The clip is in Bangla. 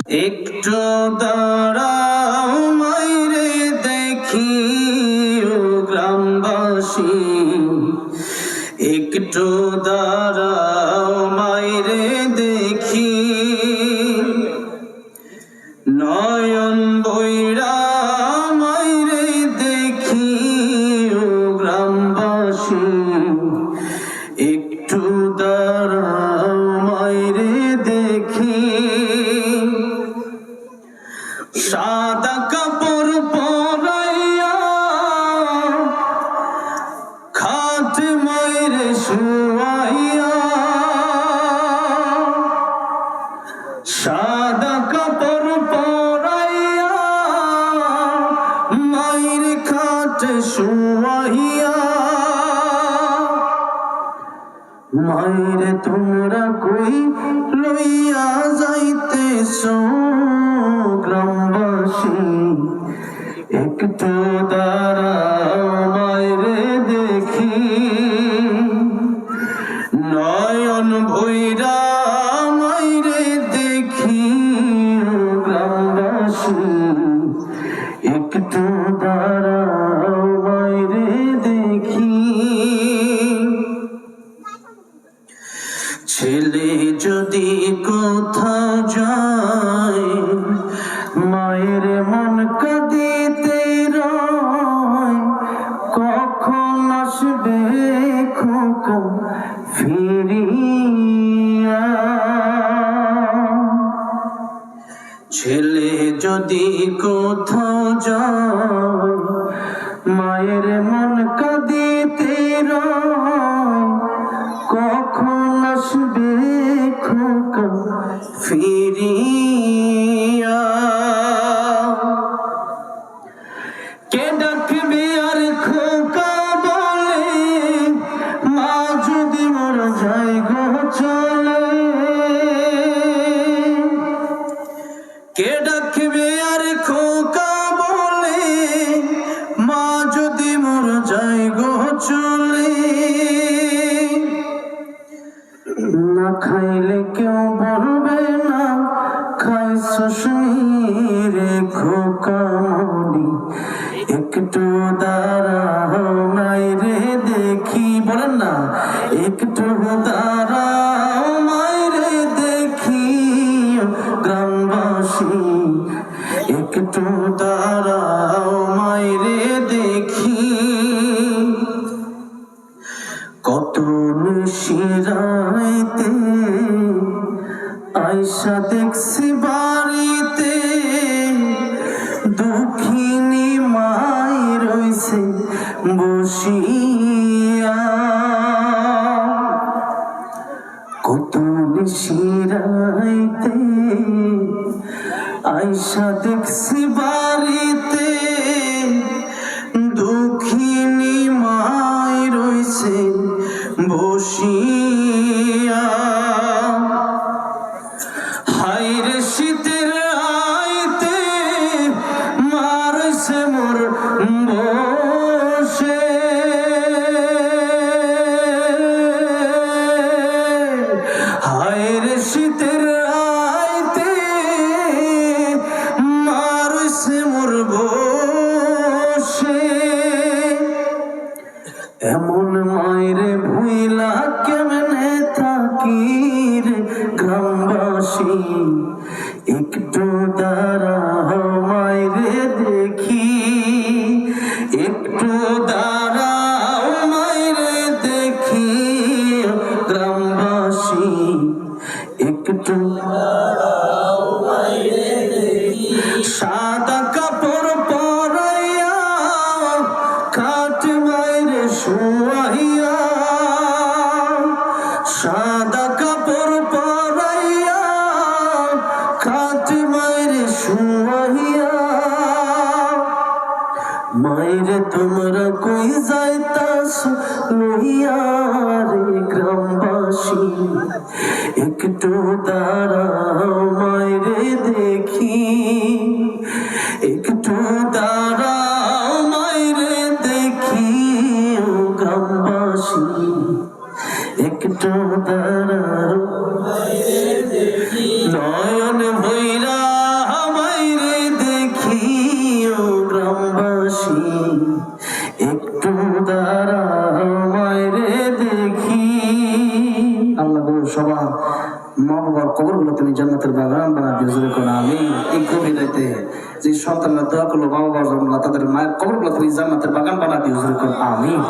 একটু দাঁড়াও মাইরে দেখি ও গ্রামবাসী, একটু দাঁড়াও মাইরে দেখি, নয়ন বইরা মাইরে দেখি ও গ্রামবাসী, একটু দাঁড়াও মাইরে দেখি। সাদা কাপড় পরাইয়া খাট মাইরে শুয়াইয়া, সাদা কাপড় পরাইয়া মাইর খাট শুয়াইয়া, মাইরে তোমরা কই লইয়া যাইতেছো গ্রামবাসী, একটু দাঁড়াও মাইরে দেখি, নয়ন ভৈরা মাইরে দেখি গ্রামবাসী, একটু দাঁড়াও মাইরে দেখি। ছেলে যদি কোথাও যায় মায়ের মন কাঁদিতে রয়, কখন আসবে খোকা ফিরিয়া। ছেলে যদি কোথাও যায় মায়ের মন কাঁদিতে রয়, কখন আসবে খোকা ফিরিয়া। কে ডাকবে আর খোকা বলে, মা যদি মর যায় গো চলে। কে ডাকবে আর খোকা বলে, মা যদি মর যায় গো চলে। না খাইলে কেউ বলবে না খাইছো শুনিরে খোকা মনি, একটু দাঁড়াও মাইরে দেখি, বলেন না একটু দাঁড়াও মাইরে দেখি গ্রামবাসী, একটু দাঁড়াও মাইরে দেখি। কত নিশিরাইতে আয়সা দেখছি বাড়িতে, দুঃখিনী মাই রইছে বসিয়া। কত নিশিরাইতে আয়সা দেখছি বাড়িতে, দুঃখিনী মাই রইছে বসিয়া। হাইরে শীতের আইতে মারছে মোর বসে, হাইরে শীতের আইতে মারছে মোর বসে। এমন মায়েরে ভুইলা কেমনে থাকি রে গ্রামবাসী, একটু দাঁড়াও মায়েরে দেখি, একটু দাঁড়াও মায়েরে দেখি গ্রামবাসী, একটু দাঁড়াও মায়েরে দেখি। সাদা কাপড় পরাইয়া খাট মাইরে শুয়াইয়া, সাদা কাপড় পরাইয়া খাট মাইরে শুয়াইয়া, মাইরে তোমরা কই যাইতাছো লইয়া রে গ্রামবাসী, একটু দাঁড়াও মাইরে দেখি, একটু দাঁড়াও মাইরে দেখি গ্রামবাসী, একটু দাঁড়াও নয়ন ভৈরা একটু দাঁড়াও মাইরে দেখি। আল্লাহ গো সবার মা বাবার কবরগুলো তুমি জান্নাতের বাগান বানা দিয়ে জোরে করো আমিন। এই গভীর রাতে যে সন্তানরা দোয়া করলো মা বাবার জন্য, তাদের মায়ের কবরগুলো তুমি জান্নাতের বাগান বানা দিয়ে জোরে করো আমিন।